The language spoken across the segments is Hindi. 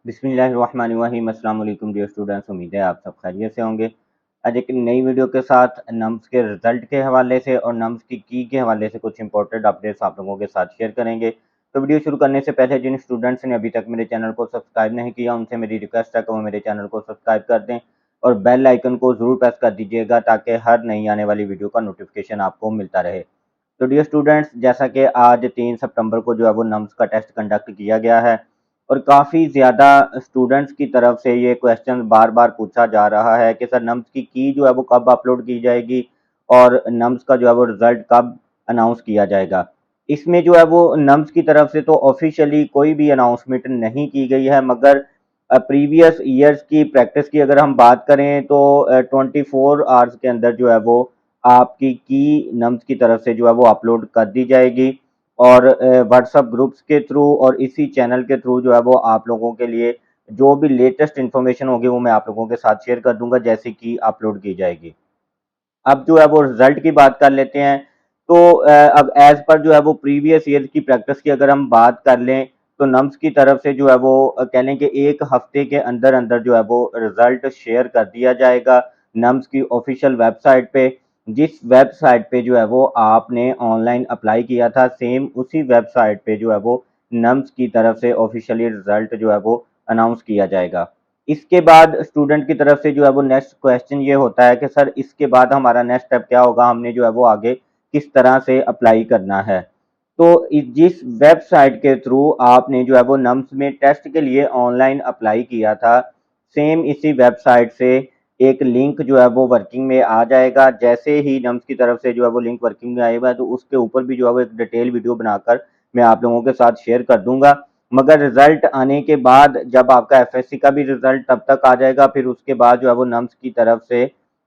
बिस्मिल्लाहिर्रहमानिर्रहीम। अस्सलाम वालेकुम डियर स्टूडेंट्स, उम्मीद है आप सब खैरियत से होंगे। आज एक नई वीडियो के साथ नम्स के रिजल्ट के हवाले से और नम्स की के हवाले से कुछ इंपॉर्टेंट अपडेट्स आप लोगों के साथ शेयर करेंगे। तो वीडियो शुरू करने से पहले जिन स्टूडेंट्स ने अभी तक मेरे चैनल को सब्सक्राइब नहीं किया उनसे मेरी रिक्वेस्ट है कि वो मेरे चैनल को सब्सक्राइब कर दें और बेल आइकन को ज़रूर प्रेस कर दीजिएगा ताकि हर नई आने वाली वीडियो का नोटिफिकेशन आपको मिलता रहे। तो डियर स्टूडेंट्स, जैसा कि आज 3 सितंबर को जो है वो नम्स का टेस्ट कंडक्ट किया गया है और काफ़ी ज़्यादा स्टूडेंट्स की तरफ से ये क्वेश्चन बार बार पूछा जा रहा है कि सर नम्स की जो है वो कब अपलोड की जाएगी और नम्स का जो है वो रिज़ल्ट कब अनाउंस किया जाएगा। इसमें जो है वो नम्स की तरफ से तो ऑफिशियली कोई भी अनाउंसमेंट नहीं की गई है, मगर प्रीवियस ईयर्स की प्रैक्टिस की अगर हम बात करें तो 24 आवर्स के अंदर जो है वो आपकी की नम्स की तरफ से जो है वो अपलोड कर दी जाएगी और व्हाट्सएप ग्रुप्स के थ्रू और इसी चैनल के थ्रू जो है वो आप लोगों के लिए जो भी लेटेस्ट इन्फॉर्मेशन होगी वो मैं आप लोगों के साथ शेयर कर दूंगा जैसे कि अपलोड की जाएगी। अब जो है वो रिजल्ट की बात कर लेते हैं। तो अब एज पर जो है वो प्रीवियस ईयर की प्रैक्टिस की अगर हम बात कर लें तो नम्स की तरफ से जो है वो कह लें कि 1 हफ्ते के अंदर अंदर जो है वो रिजल्ट शेयर कर दिया जाएगा नम्स की ऑफिशियल वेबसाइट पे। जिस वेबसाइट पे जो है वो आपने ऑनलाइन अप्लाई किया था सेम उसी वेबसाइट पे जो है वो नम्स की तरफ से ऑफिशियली रिजल्ट जो है वो अनाउंस किया जाएगा। इसके बाद स्टूडेंट की तरफ से जो है वो नेक्स्ट क्वेश्चन ये होता है कि सर इसके बाद हमारा नेक्स्ट स्टेप क्या होगा, हमने जो है वो आगे किस तरह से अप्लाई करना है। तो जिस वेबसाइट के थ्रू आपने जो है वो नम्स में टेस्ट के लिए ऑनलाइन अप्लाई किया था सेम इसी वेबसाइट से एक लिंक जो है वो वर्किंग में आ जाएगा। जैसे ही नम्स की तरफ से जो है वो लिंक वर्किंग में आएगा तो उसके ऊपर भी जो है वो एक डिटेल वीडियो बनाकर मैं आप लोगों के साथ शेयर कर दूंगा। मगर रिजल्ट आने के बाद जब आपका एफएससी का भी रिजल्ट तब तक आ जाएगा, फिर उसके बाद जो है वो नम्स की तरफ से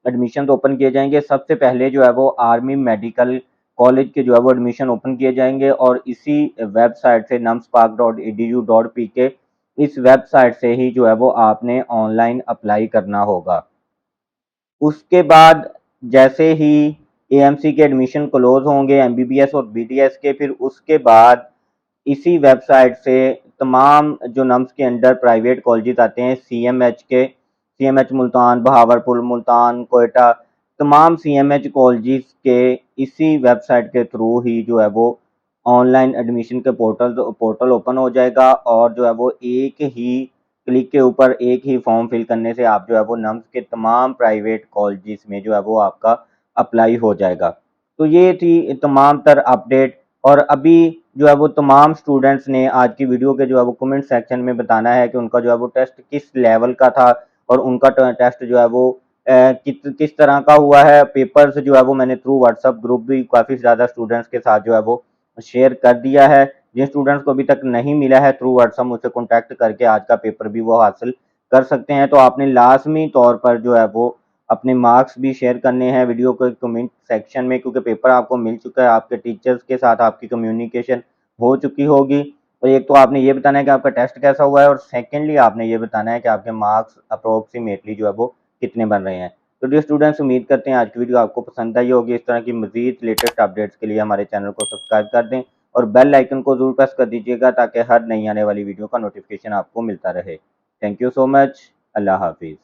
एडमिशन ओपन किए जाएंगे। सबसे पहले जो है वो आर्मी मेडिकल कॉलेज के जो है वो एडमिशन ओपन किए जाएंगे और इसी वेबसाइट से numspark.edu.pk इस वेबसाइट से ही जो है वो आपने ऑनलाइन अप्लाई करना होगा। उसके बाद जैसे ही एएमसी के एडमिशन क्लोज होंगे एमबीबीएस और बीडीएस के, फिर उसके बाद इसी वेबसाइट से तमाम जो नम्स के अंडर प्राइवेट कॉलेजेस आते हैं सीएमएच मुल्तान, बहावलपुर, मुल्तान, कोयटा, तमाम सीएमएच कॉलेजेस के इसी वेबसाइट के थ्रू ही जो है वो ऑनलाइन एडमिशन के पोर्टल ओपन हो जाएगा और जो है वो एक ही क्लिक के ऊपर एक ही फॉर्म फिल करने से आप जो है वो नम्स के तमाम प्राइवेट कॉलेजेस में जो है वो आपका अप्लाई हो जाएगा। तो ये थी तमाम तर अपडेट। और अभी जो है वो तमाम स्टूडेंट्स ने आज की वीडियो के जो है वो कमेंट सेक्शन में बताना है कि उनका जो है वो टेस्ट किस लेवल का था और उनका टेस्ट जो है वो किस तरह का हुआ है। पेपर्स जो है वो मैंने थ्रू व्हाट्सएप ग्रुप भी काफ़ी ज़्यादा स्टूडेंट्स के साथ जो है वो शेयर कर दिया है। जिन स्टूडेंट्स को अभी तक नहीं मिला है थ्रू व्हाट्सएप मुझसे कॉन्टैक्ट करके आज का पेपर भी वो हासिल कर सकते हैं। तो आपने लाजमी तौर पर जो है वो अपने मार्क्स भी शेयर करने हैं वीडियो के कमेंट सेक्शन में, क्योंकि पेपर आपको मिल चुका है, आपके टीचर्स के साथ आपकी कम्युनिकेशन हो चुकी होगी। और एक तो आपने ये बताना है कि आपका टेस्ट कैसा हुआ है और सेकेंडली आपने ये बताना है कि आपके मार्क्स अप्रोक्सीमेटली जो है वो कितने बन रहे हैं। तो डियर स्टूडेंट्स, उम्मीद करते हैं आज की वीडियो आपको पसंद आई होगी। इस तरह की मजीद लेटेस्ट अपडेट्स के लिए हमारे चैनल को सब्सक्राइब कर दें और बेल आइकन को जरूर प्रेस कर दीजिएगा ताकि हर नई आने वाली वीडियो का नोटिफिकेशन आपको मिलता रहे। Thank you so much. अल्लाह हाफिज़।